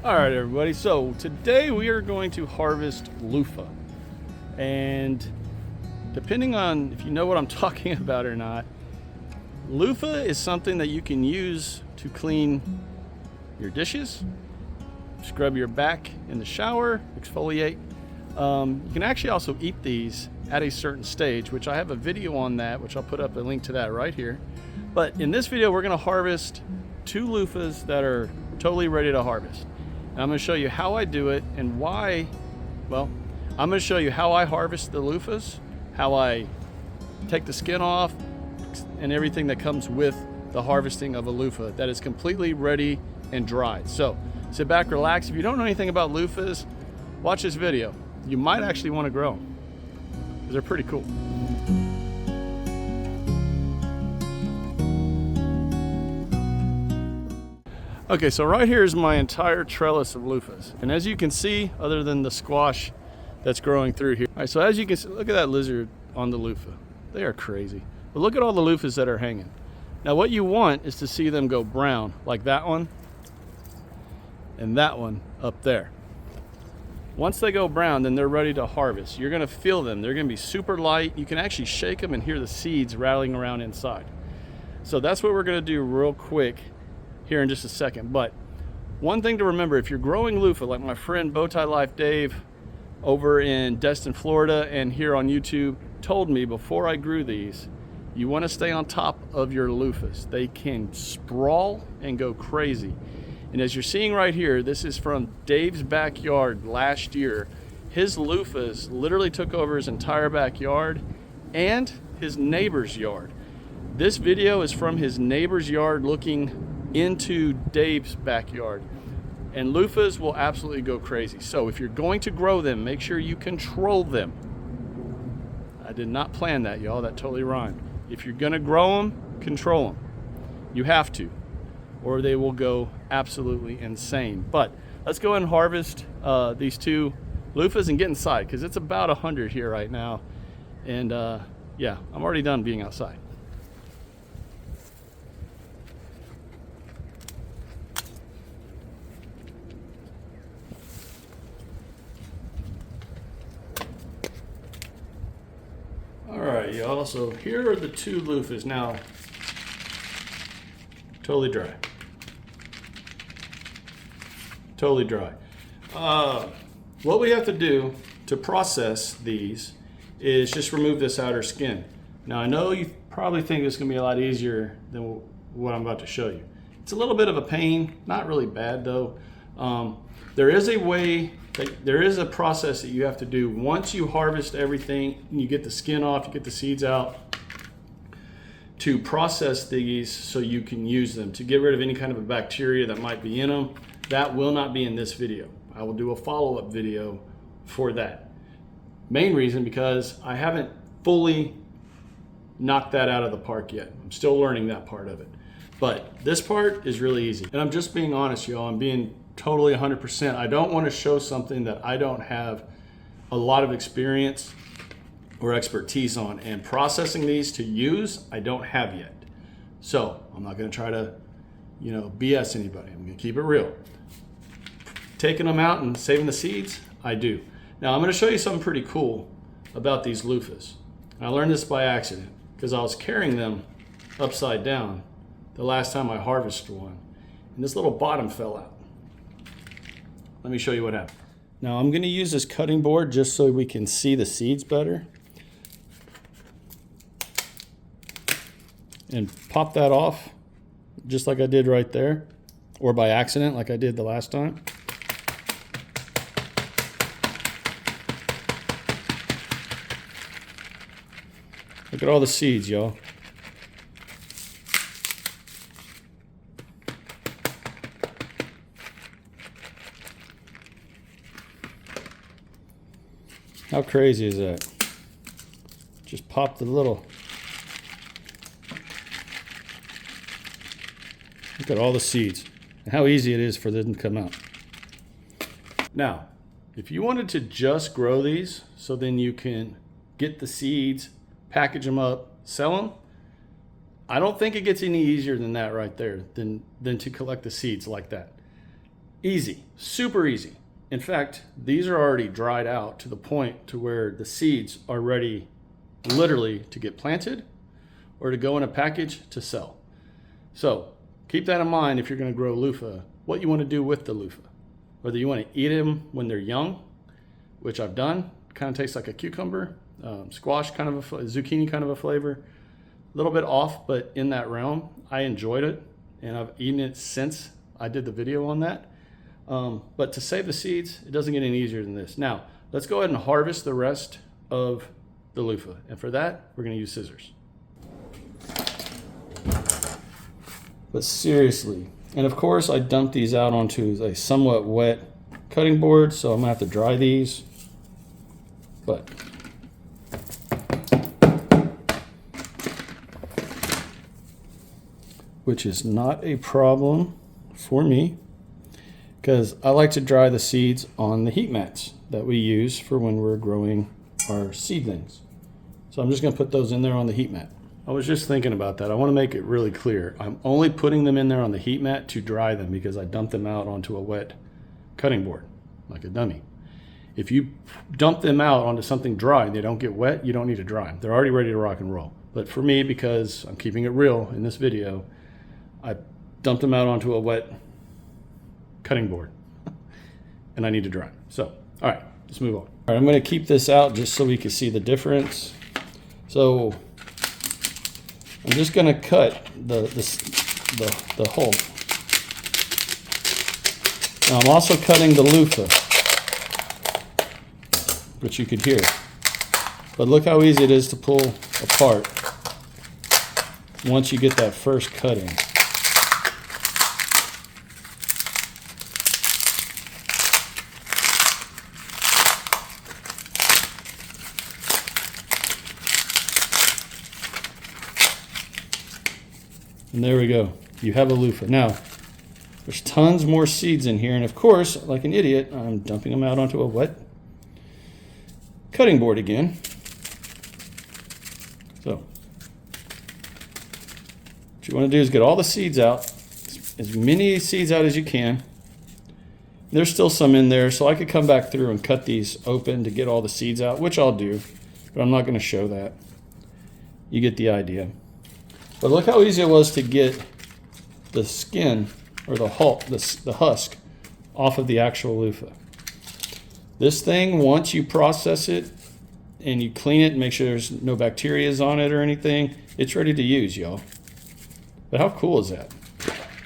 All right, everybody. So today we are going to harvest loofah, and depending on if you know what I'm talking about or not, loofah is something that you can use to clean your dishes, scrub your back in the shower, exfoliate. You can actually also eat these at a certain stage, which I have a video on that, which I'll put up a link to that right here. But in this video, we're going to harvest 2 loofahs that are totally ready to harvest. And I'm going to show you how I do it and why. Well, I'm going to show you how I harvest the loofahs, how I take the skin off, and everything that comes with the harvesting of a loofah that is completely ready and dried. So sit back, relax. If you don't know anything about loofahs, watch this video. You might actually want to grow them because they're pretty cool. Okay, so right here is my entire trellis of loofahs. And as you can see, other than the squash that's growing through here. All right, so as you can see, look at that lizard on the loofah. They are crazy. But look at all the loofahs that are hanging. Now what you want is to see them go brown, like that one and that one up there. Once they go brown, then they're ready to harvest. You're gonna feel them. They're gonna be super light. You can actually shake them and hear the seeds rattling around inside. So that's what we're gonna do real quick here in just a second. But one thing to remember, if you're growing loofah, like my friend Bowtie Life Dave over in Destin, Florida, and here on YouTube told me before I grew these, you want to stay on top of your loofahs. They can sprawl and go crazy. And as you're seeing right here, this is from Dave's backyard last year. His loofahs literally took over his entire backyard and his neighbor's yard. This video is from his neighbor's yard looking into Dave's backyard, and loofahs will absolutely go crazy. So if you're going to grow them, make sure you control them. I did not plan that, y'all. That totally rhymed. If you're gonna grow them, control them. You have to, or they will go absolutely insane. But let's go ahead and harvest these 2 loofahs and get inside, because it's about 100 here right now. And yeah, I'm already done being outside. Alright, y'all, so here are the 2 loofahs now, totally dry. Totally dry. What we have to do to process these is just remove this outer skin. Now I know you probably think it's going to be a lot easier than what I'm about to show you. It's a little bit of a pain, not really bad though. There is a way, there is a process that you have to do once you harvest everything, you get the skin off, you get the seeds out, to process these so you can use them, to get rid of any kind of a bacteria that might be in them. That will not be in this video. I will do a follow-up video for that. Main reason, because I haven't fully knocked that out of the park yet. I'm still learning that part of it. But this part is really easy. And I'm just being honest, y'all. I'm being totally 100%. I don't want to show something that I don't have a lot of experience or expertise on, and processing these to use, I don't have yet. So I'm not going to try to, BS anybody. I'm going to keep it real. Taking them out and saving the seeds, I do. Now I'm going to show you something pretty cool about these loofahs. I learned this by accident because I was carrying them upside down the last time I harvested one, and this little bottom fell out. Let me show you what happened. Now I'm going to use this cutting board just so we can see the seeds better. And pop that off just like I did right there, or by accident like I did the last time. Look at all the seeds, y'all. How crazy is that? Just pop the little... Look at all the seeds and how easy it is for them to come out. Now, if you wanted to just grow these so then you can get the seeds, package them up, sell them, I don't think it gets any easier than that right there, than to collect the seeds like that. Easy, super easy. In fact, these are already dried out to the point to where the seeds are ready literally to get planted or to go in a package to sell. So keep that in mind if you're going to grow loofah, what you want to do with the loofah. Whether you want to eat them when they're young, which I've done, kind of tastes like a cucumber, squash kind of a zucchini kind of a flavor, a little bit off, but in that realm. I enjoyed it, and I've eaten it since I did the video on that. But to save the seeds, it doesn't get any easier than this. Now, let's go ahead and harvest the rest of the loofah. And for that, we're going to use scissors. But seriously, and of course I dumped these out onto a somewhat wet cutting board, so I'm going to have to dry these. But which is not a problem for me, because I like to dry the seeds on the heat mats that we use for when we're growing our seedlings. So I'm just going to put those in there on the heat mat. I was just thinking about that. I want to make it really clear. I'm only putting them in there on the heat mat to dry them because I dumped them out onto a wet cutting board, like a dummy. If you dump them out onto something dry and they don't get wet, you don't need to dry them. They're already ready to rock and roll. But for me, because I'm keeping it real in this video, I dumped them out onto a wet cutting board and I need to dry them. So, all right, let's move on. All right, I'm going to keep this out just so we can see the difference. So I'm just going to cut the hole. Now I'm also cutting the loofah, which you could hear. But look how easy it is to pull apart once you get that first cutting. And there we go. You have a loofah. Now, there's tons more seeds in here. And of course, like an idiot, I'm dumping them out onto a wet cutting board again. So, what you want to do is get all the seeds out, as many seeds out as you can. There's still some in there, so I could come back through and cut these open to get all the seeds out, which I'll do, but I'm not going to show that. You get the idea. But look how easy it was to get the skin or the husk off of the actual loofah. This thing, once you process it and you clean it and make sure there's no bacteria on it or anything, it's ready to use, y'all. But how cool is that?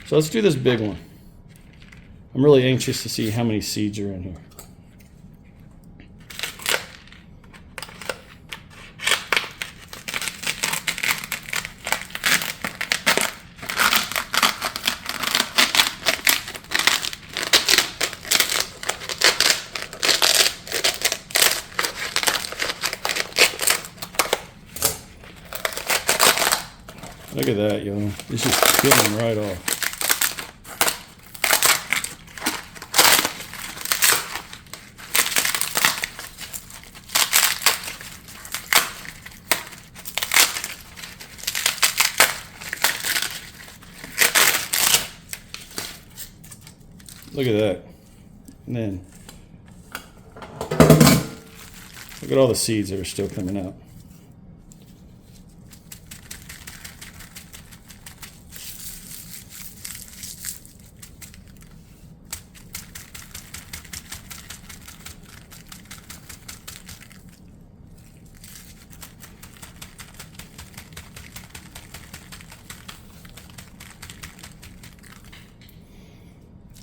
So let's do this big one. I'm really anxious to see how many seeds are in here. Look at that, y'all. It's just peeling right off. Look at that. And then look at all the seeds that are still coming out.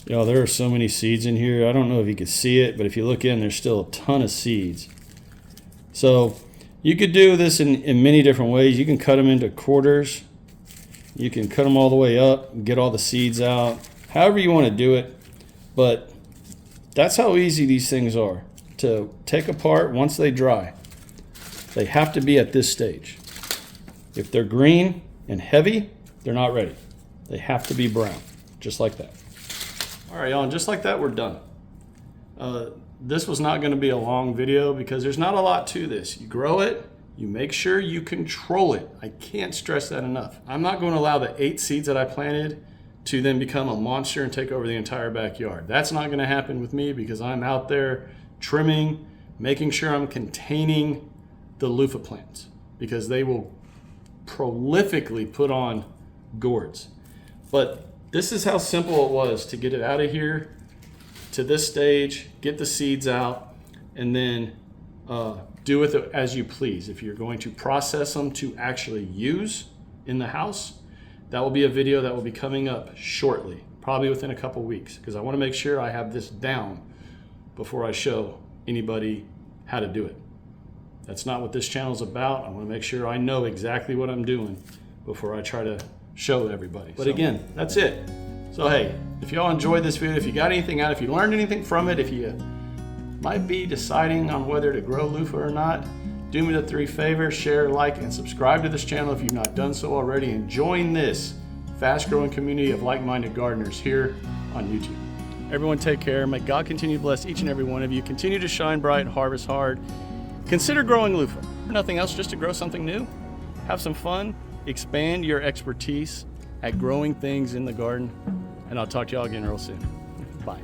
Y'all, there are so many seeds in here. I don't know if you can see it, but if you look in, there's still a ton of seeds. So you could do this in many different ways. You can cut them into quarters. You can cut them all the way up and get all the seeds out. However you want to do it. But that's how easy these things are to take apart once they dry. They have to be at this stage. If they're green and heavy, they're not ready. They have to be brown, just like that. All right, y'all, and just like that, we're done. This was not going to be a long video because there's not a lot to this. You grow it, you make sure you control it. I can't stress that enough. I'm not going to allow the 8 seeds that I planted to then become a monster and take over the entire backyard. That's not going to happen with me because I'm out there trimming, making sure I'm containing the loofah plants because they will prolifically put on gourds. But this is how simple it was to get it out of here to this stage, get the seeds out, and then do with it as you please. If you're going to process them to actually use in the house, that will be a video that will be coming up shortly, probably within a couple weeks, because I want to make sure I have this down before I show anybody how to do it. That's not what this channel is about. I want to make sure I know exactly what I'm doing before I try to show everybody. But again, that's it. So hey, if y'all enjoyed this video, if you got anything out, if you learned anything from it, if you might be deciding on whether to grow loofah or not, do me the 3 favors: share, like, and subscribe to this channel if you've not done so already, and join this fast-growing community of like-minded gardeners here on YouTube. Everyone take care. May God continue to bless each and every one of you. Continue to shine bright, harvest hard. Consider growing loofah. Nothing else, just to grow something new. Have some fun. Expand your expertise at growing things in the garden. And I'll talk to y'all again real soon. Bye.